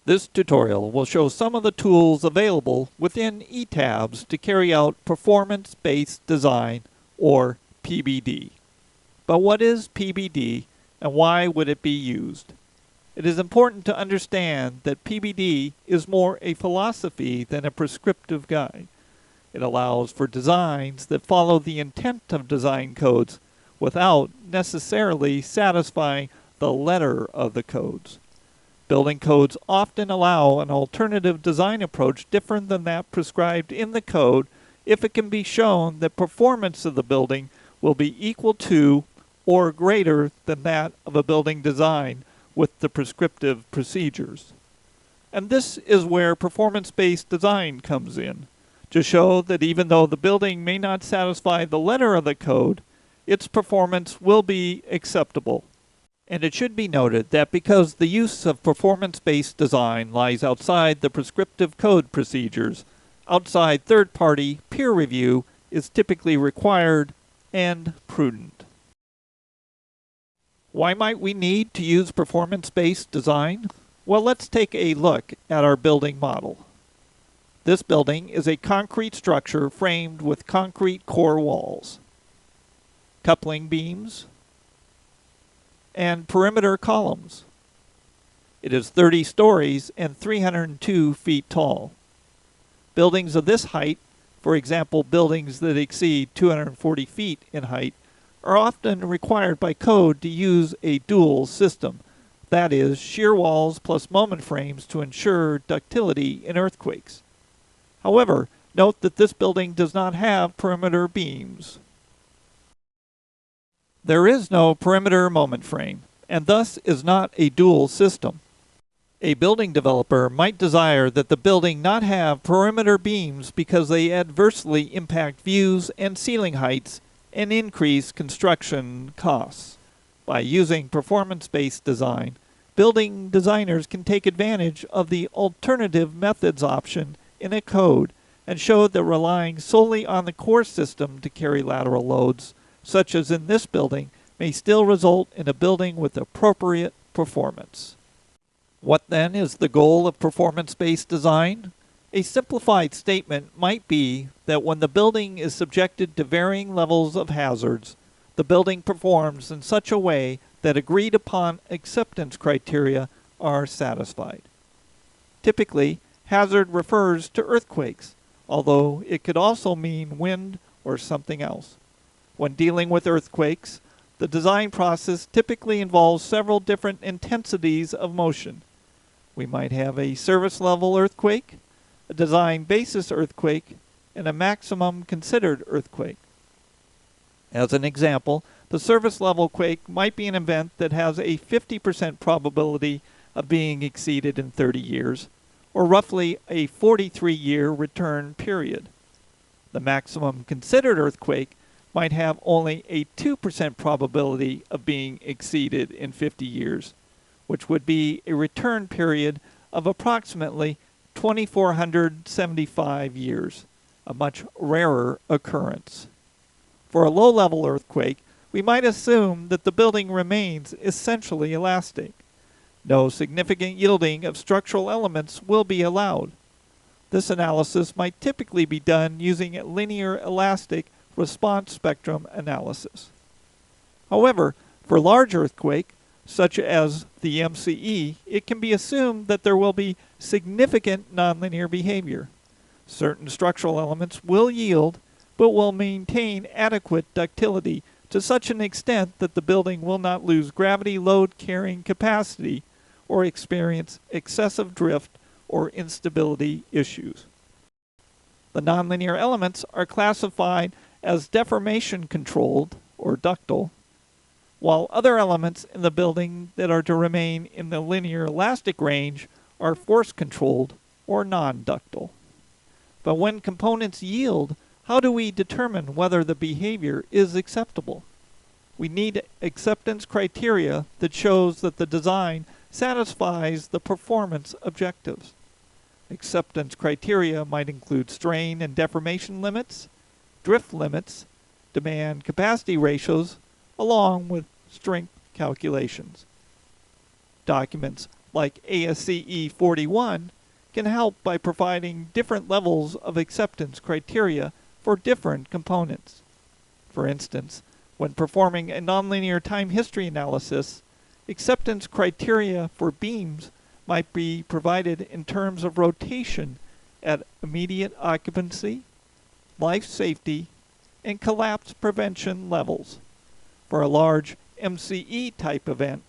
This tutorial will show some of the tools available within ETABS to carry out performance-based design, or PBD. But what is PBD and why would it be used? It is important to understand that PBD is more a philosophy than a prescriptive guide. It allows for designs that follow the intent of design codes without necessarily satisfying the letter of the codes. Building codes often allow an alternative design approach different than that prescribed in the code if it can be shown that performance of the building will be equal to or greater than that of a building design with the prescriptive procedures. And this is where performance-based design comes in, to show that even though the building may not satisfy the letter of the code, its performance will be acceptable. And it should be noted that because the use of performance-based design lies outside the prescriptive code procedures, outside third-party peer review is typically required and prudent. Why might we need to use performance-based design? Well, let's take a look at our building model. This building is a concrete structure framed with concrete core walls, coupling beams, and perimeter columns. It is 30 stories and 302 feet tall. Buildings of this height, for example buildings that exceed 240 feet in height, are often required by code to use a dual system, that is, shear walls plus moment frames to ensure ductility in earthquakes. However, note that this building does not have perimeter beams. There is no perimeter moment frame, and thus is not a dual system. A building developer might desire that the building not have perimeter beams because they adversely impact views and ceiling heights and increase construction costs. By using performance-based design, building designers can take advantage of the alternative methods option in a code and show that relying solely on the core system to carry lateral loads, such as in this building, may still result in a building with appropriate performance. What then is the goal of performance-based design? A simplified statement might be that when the building is subjected to varying levels of hazards, the building performs in such a way that agreed upon acceptance criteria are satisfied. Typically, hazard refers to earthquakes, although it could also mean wind or something else. When dealing with earthquakes, the design process typically involves several different intensities of motion. We might have a service level earthquake, a design basis earthquake, and a maximum considered earthquake. As an example, the service level quake might be an event that has a 50% probability of being exceeded in 30 years, or roughly a 43-year return period. The maximum considered earthquake might have only a 2% probability of being exceeded in 50 years, which would be a return period of approximately 2,475 years, a much rarer occurrence. For a low-level earthquake, we might assume that the building remains essentially elastic. No significant yielding of structural elements will be allowed. This analysis might typically be done using a linear elastic response spectrum analysis. However, for large earthquake, such as the MCE, it can be assumed that there will be significant nonlinear behavior. Certain structural elements will yield, but will maintain adequate ductility to such an extent that the building will not lose gravity load carrying capacity or experience excessive drift or instability issues. The nonlinear elements are classified as deformation controlled or ductile, while other elements in the building that are to remain in the linear elastic range are force controlled or non-ductile. But when components yield, how do we determine whether the behavior is acceptable? We need acceptance criteria that shows that the design satisfies the performance objectives. Acceptance criteria might include strain and deformation limits, drift limits, demand capacity ratios, along with strength calculations. Documents like ASCE 41, can help by providing different levels of acceptance criteria for different components. For instance, when performing a nonlinear time history analysis, acceptance criteria for beams might be provided in terms of rotation at immediate occupancy, life safety, and collapse prevention levels. For a large MCE type event,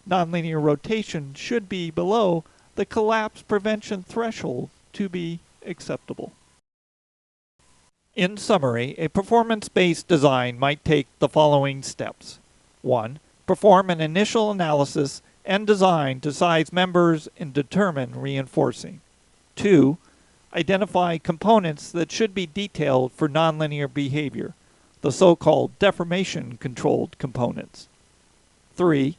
nonlinear rotation should be below the collapse prevention threshold to be acceptable. In summary, a performance-based design might take the following steps. 1. Perform an initial analysis and design to size members and determine reinforcing. 2. Identify components that should be detailed for nonlinear behavior, the so-called deformation-controlled components. 3.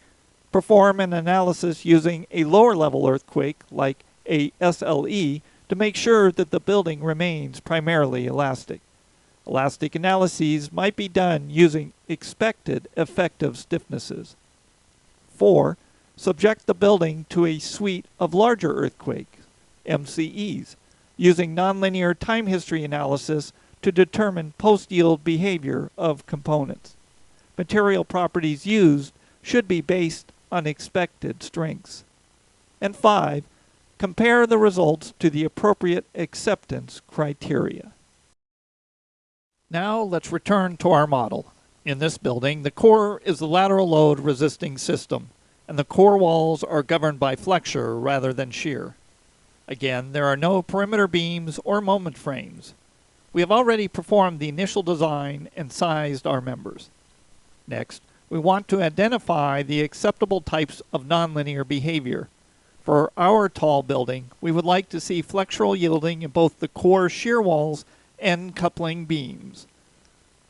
Perform an analysis using a lower-level earthquake, like a SLE, to make sure that the building remains primarily elastic. Elastic analyses might be done using expected effective stiffnesses. 4. Subject the building to a suite of larger earthquakes, MCEs, using nonlinear time history analysis to determine post-yield behavior of components. Material properties used should be based on expected strengths. And 5. Compare the results to the appropriate acceptance criteria. Now let's return to our model. In this building, the core is the lateral load resisting system, and the core walls are governed by flexure rather than shear. Again, there are no perimeter beams or moment frames. We have already performed the initial design and sized our members. Next, we want to identify the acceptable types of nonlinear behavior. For our tall building, we would like to see flexural yielding in both the core shear walls and coupling beams.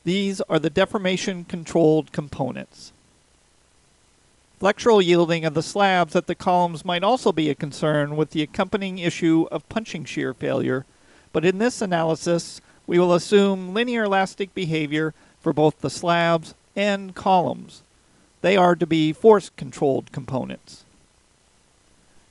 These are the deformation-controlled components. Flexural yielding of the slabs at the columns might also be a concern with the accompanying issue of punching shear failure, but in this analysis, we will assume linear elastic behavior for both the slabs and columns. They are to be force-controlled components.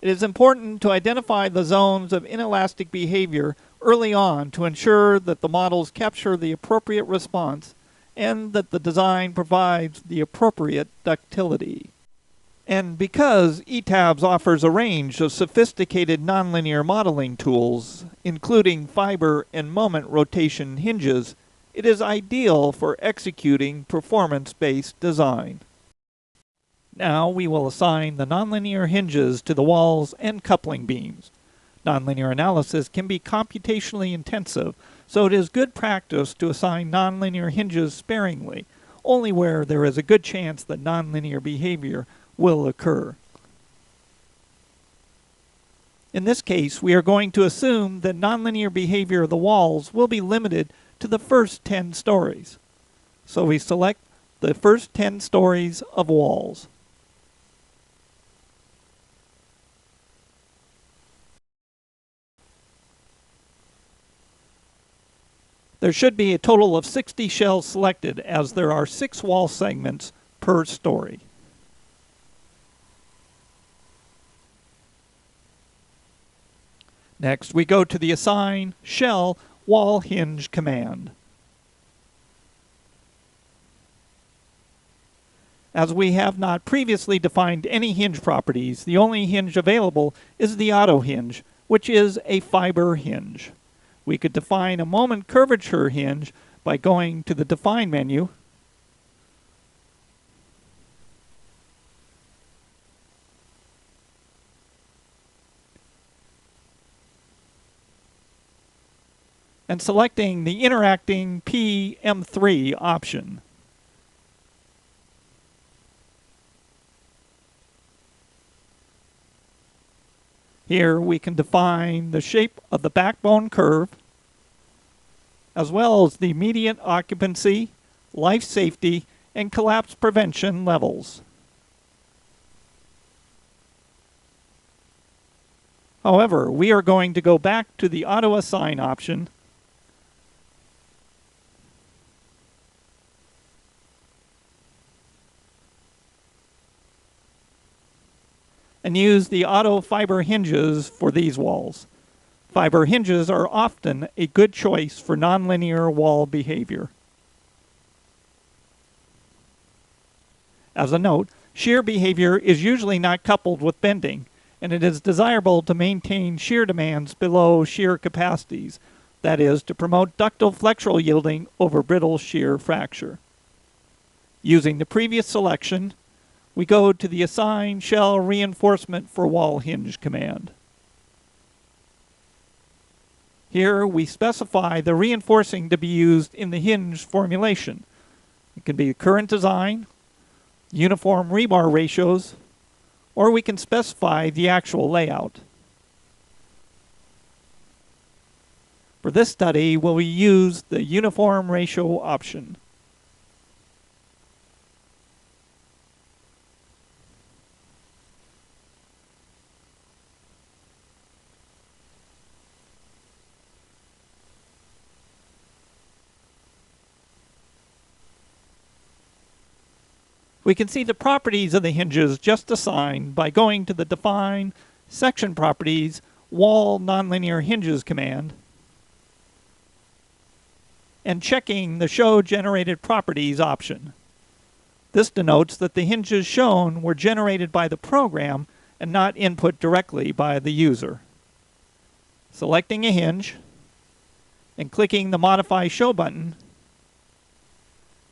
It is important to identify the zones of inelastic behavior early on to ensure that the models capture the appropriate response and that the design provides the appropriate ductility. And because ETABS offers a range of sophisticated nonlinear modeling tools, including fiber and moment rotation hinges, it is ideal for executing performance-based design. Now we will assign the nonlinear hinges to the walls and coupling beams. Nonlinear analysis can be computationally intensive, so it is good practice to assign nonlinear hinges sparingly, only where there is a good chance that nonlinear behavior will occur. In this case, we are going to assume that nonlinear behavior of the walls will be limited to the first 10 stories. So we select the first 10 stories of walls. There should be a total of 60 shells selected, as there are 6 wall segments per story. Next, we go to the Assign Shell Wall Hinge command. As we have not previously defined any hinge properties, the only hinge available is the auto hinge, which is a fiber hinge. We could define a moment curvature hinge by going to the Define menu, and selecting the interacting PM3 option. Here we can define the shape of the backbone curve, as well as the immediate occupancy, life safety, and collapse prevention levels. However, we are going to go back to the Auto Assign option and use the auto fiber hinges for these walls. Fiber hinges are often a good choice for nonlinear wall behavior. As a note, shear behavior is usually not coupled with bending, and it is desirable to maintain shear demands below shear capacities, that is, to promote ductile flexural yielding over brittle shear fracture. Using the previous selection, we go to the Assign Shell Reinforcement for Wall Hinge command. Here we specify the reinforcing to be used in the hinge formulation. It can be current design, uniform rebar ratios, or we can specify the actual layout. For this study, we'll use the uniform ratio option. We can see the properties of the hinges just assigned by going to the Define Section Properties Wall Nonlinear Hinges command and checking the Show Generated Properties option. This denotes that the hinges shown were generated by the program and not input directly by the user. Selecting a hinge and clicking the Modify Show button,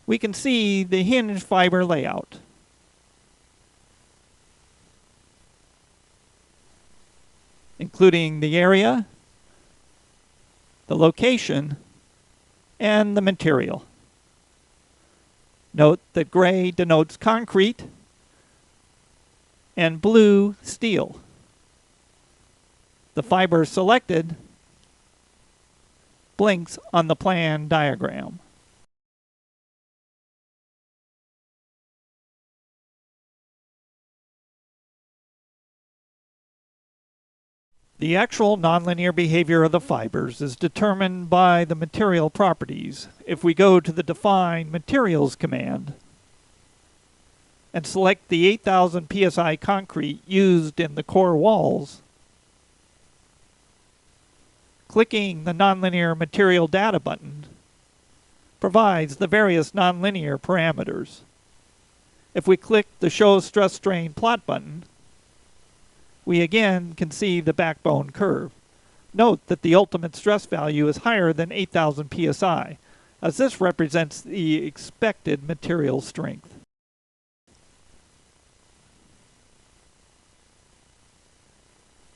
we can see the hinge fiber layout. Including the area, the location, and the material. Note that gray denotes concrete and blue steel. The fiber selected blinks on the plan diagram. The actual nonlinear behavior of the fibers is determined by the material properties. If we go to the Define Materials command and select the 8,000 psi concrete used in the core walls, clicking the Nonlinear Material Data button provides the various nonlinear parameters. If we click the Show Stress Strain Plot button, we again can see the backbone curve. Note that the ultimate stress value is higher than 8,000 psi, as this represents the expected material strength.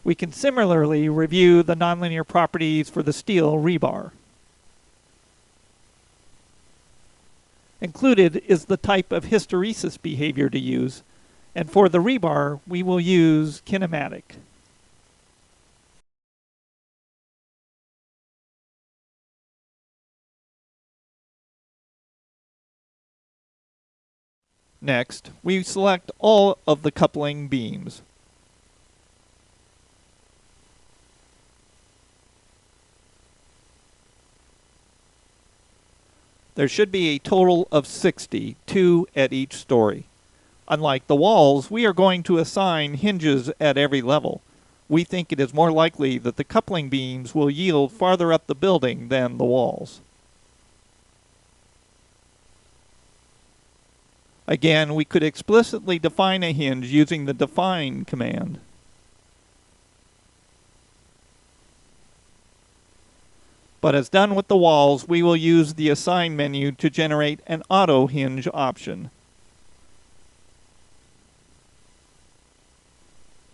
We can similarly review the nonlinear properties for the steel rebar. Included is the type of hysteresis behavior to use, and for the rebar, we will use kinematic. Next, we select all of the coupling beams. There should be a total of 60, 2 at each story. Unlike the walls, we are going to assign hinges at every level. We think it is more likely that the coupling beams will yield farther up the building than the walls. Again, we could explicitly define a hinge using the Define command. But as done with the walls, we will use the Assign menu to generate an auto hinge option.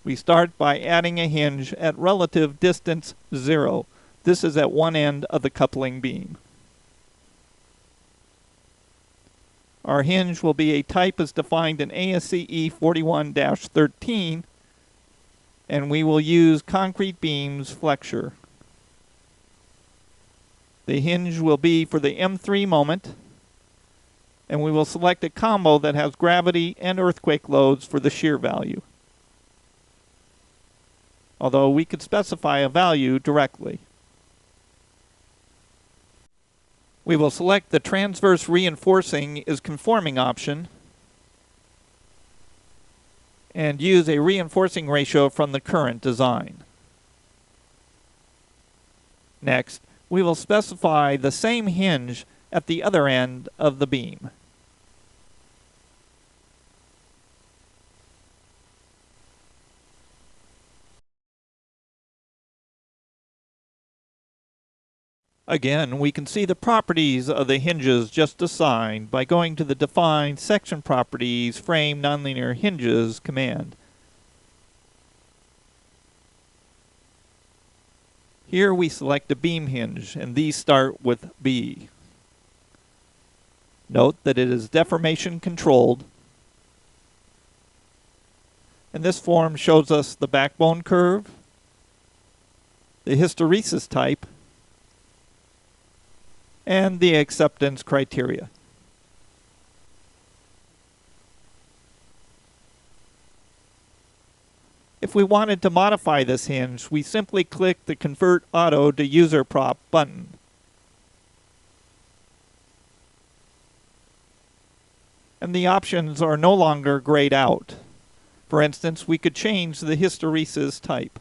We start by adding a hinge at relative distance 0. This is at one end of the coupling beam. Our hinge will be a type as defined in ASCE 41-13, and we will use concrete beams flexure. The hinge will be for the M3 moment, and we will select a combo that has gravity and earthquake loads for the shear value, although we could specify a value directly. We will select the transverse reinforcing is conforming option and use a reinforcing ratio from the current design. Next, we will specify the same hinge at the other end of the beam. Again, we can see the properties of the hinges just assigned by going to the Define Section Properties Frame Nonlinear Hinges command. Here we select a beam hinge, and these start with B. Note that it is deformation controlled, and this form shows us the backbone curve, the hysteresis type, and the acceptance criteria. If we wanted to modify this hinge, we simply click the Convert Auto to User Prop button. And the options are no longer grayed out. For instance, we could change the hysteresis type.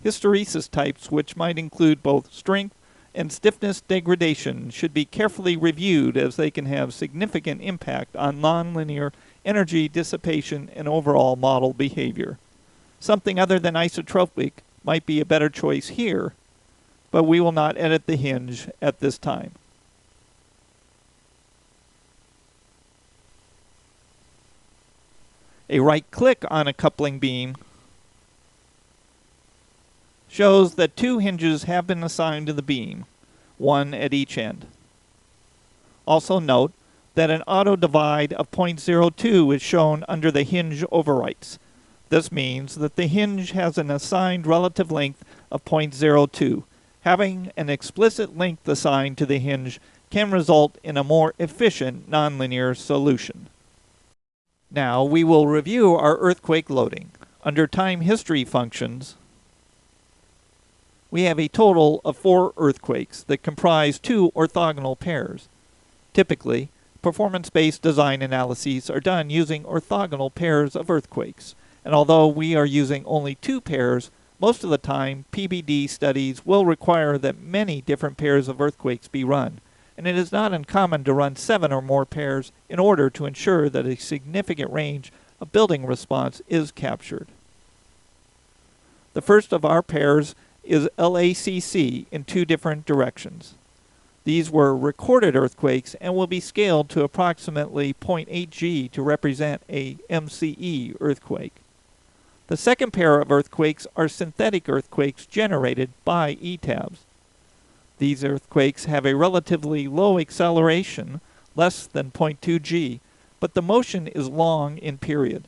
Hysteresis types, which might include both strength and stiffness degradation, should be carefully reviewed as they can have significant impact on nonlinear energy dissipation and overall model behavior. Something other than isotropic might be a better choice here, but we will not edit the hinge at this time. A right click on a coupling beam shows that two hinges have been assigned to the beam, one at each end. Also note that an auto divide of 0.02 is shown under the hinge overwrites. This means that the hinge has an assigned relative length of 0.02. Having an explicit length assigned to the hinge can result in a more efficient nonlinear solution. Now we will review our earthquake loading. Under time history functions, we have a total of 4 earthquakes that comprise 2 orthogonal pairs. Typically, performance-based design analyses are done using orthogonal pairs of earthquakes. And although we are using only 2 pairs, most of the time PBD studies will require that many different pairs of earthquakes be run, and it is not uncommon to run 7 or more pairs in order to ensure that a significant range of building response is captured. The first of our pairs is LACC in 2 different directions. These were recorded earthquakes and will be scaled to approximately 0.8 G to represent a MCE earthquake. The second pair of earthquakes are synthetic earthquakes generated by ETABS. These earthquakes have a relatively low acceleration, less than 0.2 G, but the motion is long in period.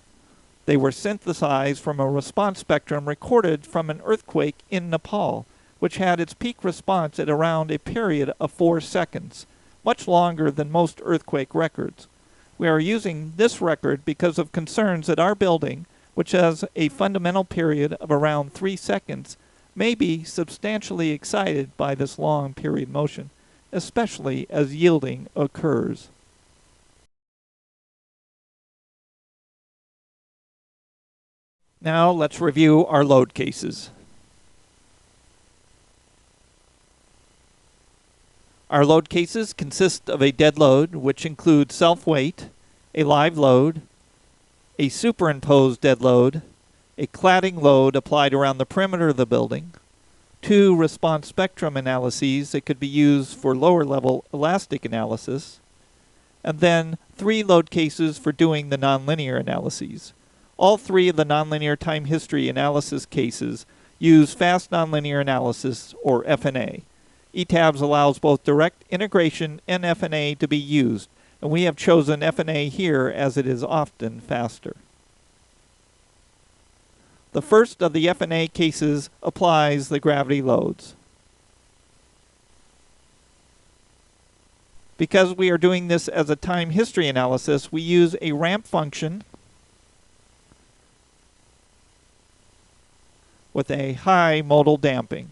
They were synthesized from a response spectrum recorded from an earthquake in Nepal, which had its peak response at around a period of 4 seconds, much longer than most earthquake records. We are using this record because of concerns that our building, which has a fundamental period of around 3 seconds, may be substantially excited by this long period motion, especially as yielding occurs. Now let's review our load cases. Our load cases consist of a dead load, which includes self-weight, a live load, a superimposed dead load, a cladding load applied around the perimeter of the building, 2 response spectrum analyses that could be used for lower level elastic analysis, and then 3 load cases for doing the nonlinear analyses. All 3 of the nonlinear time history analysis cases use fast nonlinear analysis, or FNA. ETABS allows both direct integration and FNA to be used, and we have chosen FNA here as it is often faster. The first of the FNA cases applies the gravity loads. Because we are doing this as a time history analysis, we use a ramp function with a high modal damping.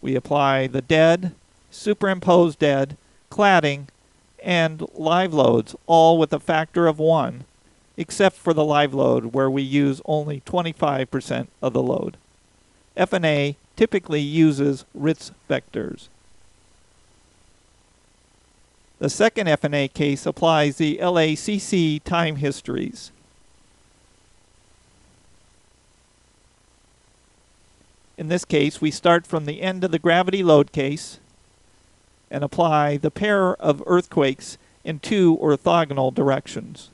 We apply the dead, superimposed dead, cladding, and live loads, all with a factor of 1, except for the live load where we use only 25% of the load. F&A typically uses Ritz vectors. The second F&A case applies the LACC time histories. In this case, we start from the end of the gravity load case and apply the pair of earthquakes in two orthogonal directions.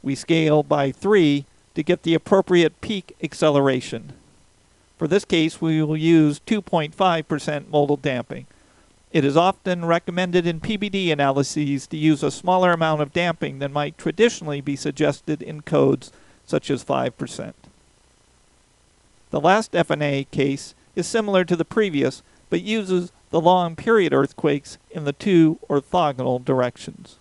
We scale by 3 to get the appropriate peak acceleration. For this case, we will use 2.5% modal damping. It is often recommended in PBD analyses to use a smaller amount of damping than might traditionally be suggested in codes such as 5%. The last F&A case is similar to the previous, but uses the long period earthquakes in the two orthogonal directions.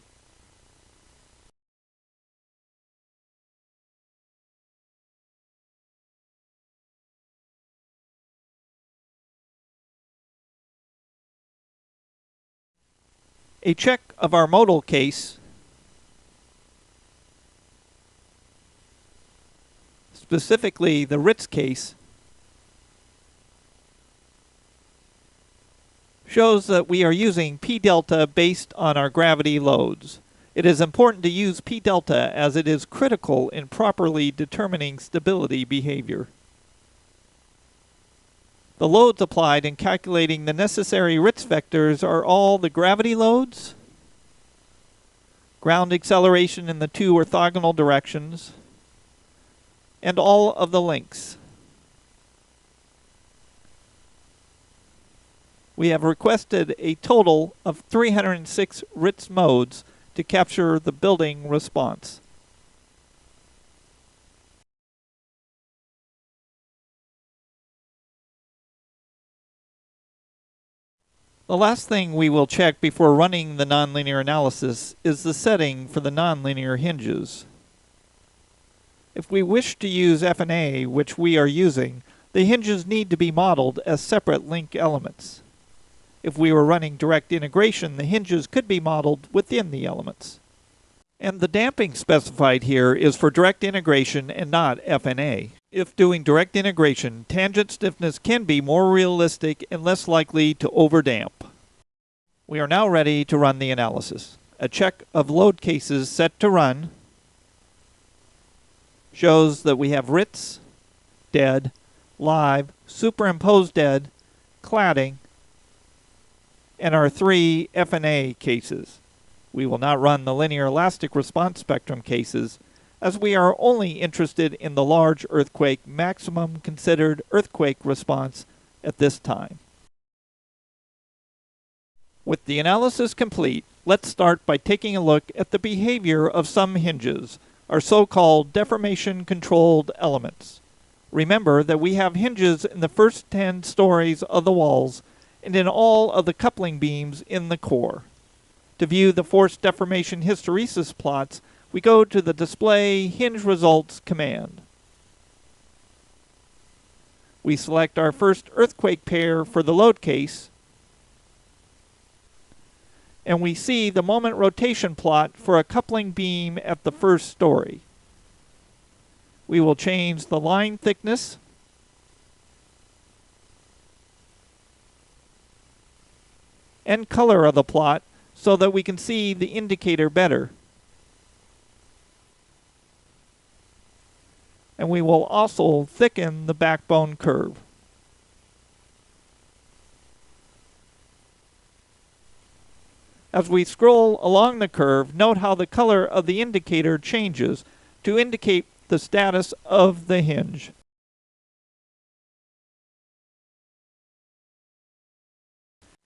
A check of our modal case specifically the Ritz case shows that we are using P delta based on our gravity loads. It is important to use P delta as it is critical in properly determining stability behavior. The loads applied in calculating the necessary Ritz vectors are all the gravity loads, ground acceleration in the two orthogonal directions, and all of the links. We have requested a total of 306 Ritz modes to capture the building response. The last thing we will check before running the nonlinear analysis is the setting for the nonlinear hinges. If we wish to use F&A, which we are using, the hinges need to be modeled as separate link elements. If we were running direct integration, the hinges could be modeled within the elements. And the damping specified here is for direct integration and not F&A. If doing direct integration, tangent stiffness can be more realistic and less likely to overdamp. We are now ready to run the analysis. A check of load cases set to run shows that we have Ritz, dead, live, superimposed dead, cladding, and our 3 F&A cases. We will not run the linear elastic response spectrum cases, as we are only interested in the large earthquake maximum considered earthquake response at this time. With the analysis complete, let's start by taking a look at the behavior of some hinges, our so-called deformation-controlled elements. Remember that we have hinges in the first 10 stories of the walls and in all of the coupling beams in the core. To view the force deformation hysteresis plots, we go to the Display Hinge Results command. We select our first earthquake pair for the load case, and we see the moment rotation plot for a coupling beam at the first story. We will change the line thickness and color of the plot so that we can see the indicator better. And we will also thicken the backbone curve. As we scroll along the curve, note how the color of the indicator changes to indicate the status of the hinge.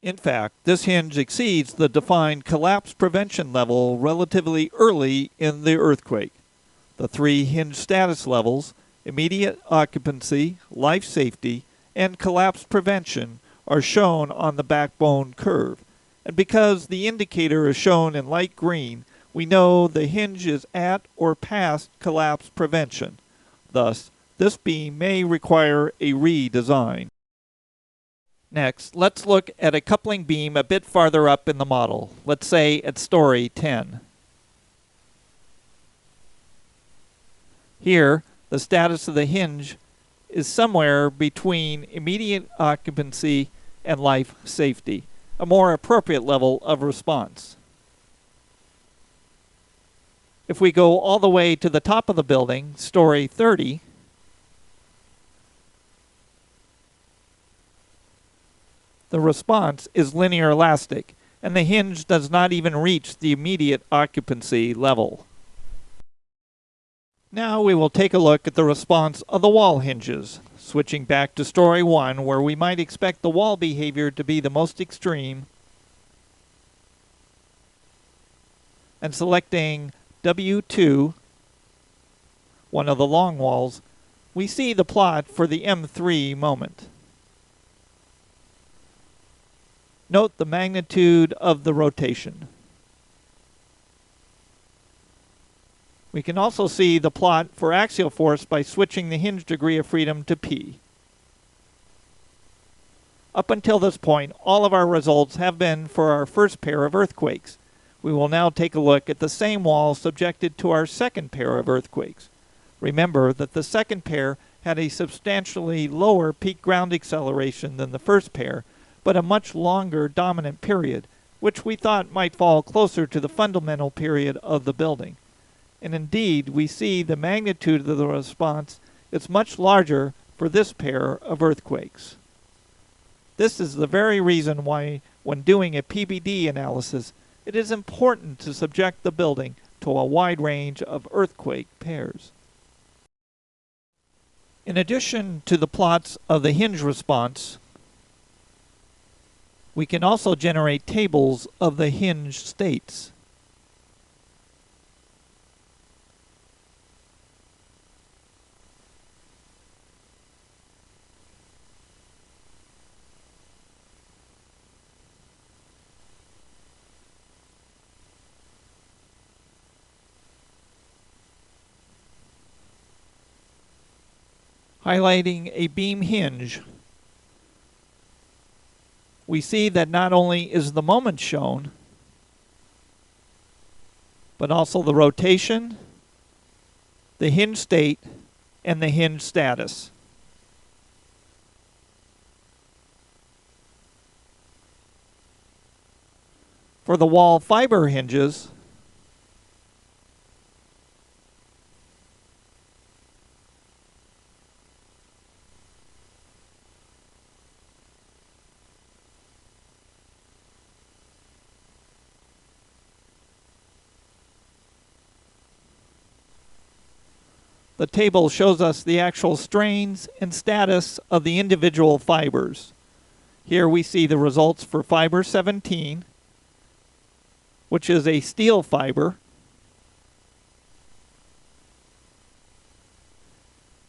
In fact, this hinge exceeds the defined collapse prevention level relatively early in the earthquake. The 3 hinge status levels, immediate occupancy, life safety, and collapse prevention, are shown on the backbone curve. And because the indicator is shown in light green, we know the hinge is at or past collapse prevention. Thus, this beam may require a redesign. Next, let's look at a coupling beam a bit farther up in the model, let's say at story 10. Here, the status of the hinge is somewhere between immediate occupancy and life safety, a more appropriate level of response. If we go all the way to the top of the building, story 30, the response is linear elastic, and the hinge does not even reach the immediate occupancy level. Now we will take a look at the response of the wall hinges, switching back to story 1, where we might expect the wall behavior to be the most extreme, and selecting W2, one of the long walls, we see the plot for the M3 moment. Note the magnitude of the rotation. We can also see the plot for axial force by switching the hinge degree of freedom to P. Up until this point, all of our results have been for our first pair of earthquakes. We will now take a look at the same wall subjected to our second pair of earthquakes. Remember that the second pair had a substantially lower peak ground acceleration than the first pair, but a much longer dominant period, which we thought might fall closer to the fundamental period of the building. And indeed, we see the magnitude of the response is much larger for this pair of earthquakes. This is the very reason why, when doing a PBD analysis, it is important to subject the building to a wide range of earthquake pairs. In addition to the plots of the hinge response, we can also generate tables of the hinge states. Highlighting a beam hinge, we see that not only is the moment shown, but also the rotation, the hinge state, and the hinge status. For the wall fiber hinges, the table shows us the actual strains and status of the individual fibers. Here we see the results for fiber 17, which is a steel fiber,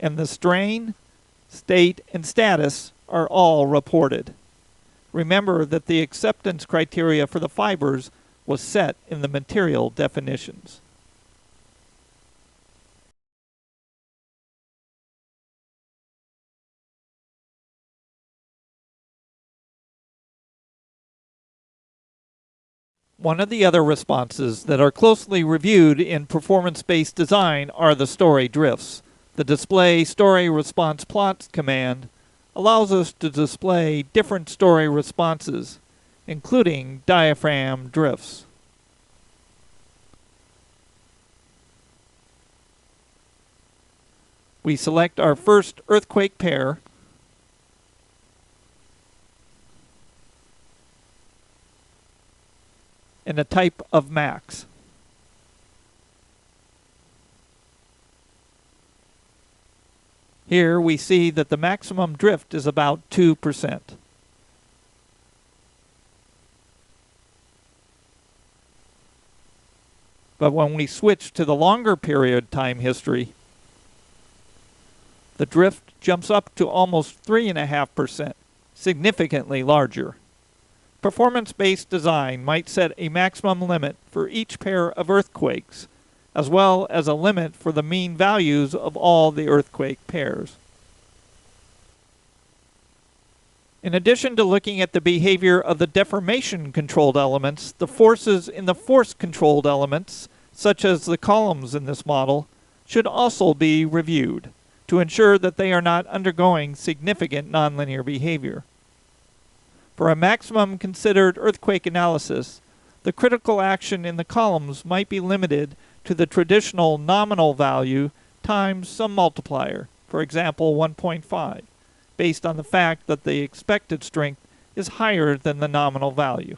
and the strain, state, and status are all reported. Remember that the acceptance criteria for the fibers was set in the material definitions. One of the other responses that are closely reviewed in performance-based design are the story drifts. The display story response plots command allows us to display different story responses, including diaphragm drifts. We select our first earthquake pair, and a type of max. Here we see that the maximum drift is about 2%. But when we switch to the longer period time history, the drift jumps up to almost 3.5%, significantly larger. Performance-based design might set a maximum limit for each pair of earthquakes, as well as a limit for the mean values of all the earthquake pairs. In addition to looking at the behavior of the deformation-controlled elements, the forces in the force-controlled elements, such as the columns in this model, should also be reviewed to ensure that they are not undergoing significant nonlinear behavior. For a maximum considered earthquake analysis, the critical action in the columns might be limited to the traditional nominal value times some multiplier, for example 1.5, based on the fact that the expected strength is higher than the nominal value.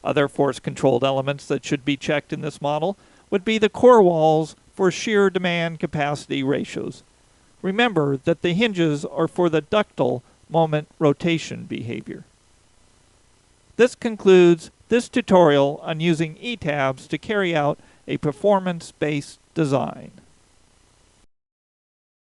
Other force-controlled elements that should be checked in this model would be the core walls for shear demand-capacity ratios. Remember that the hinges are for the ductile moment rotation behavior. This concludes this tutorial on using ETABS to carry out a performance-based design.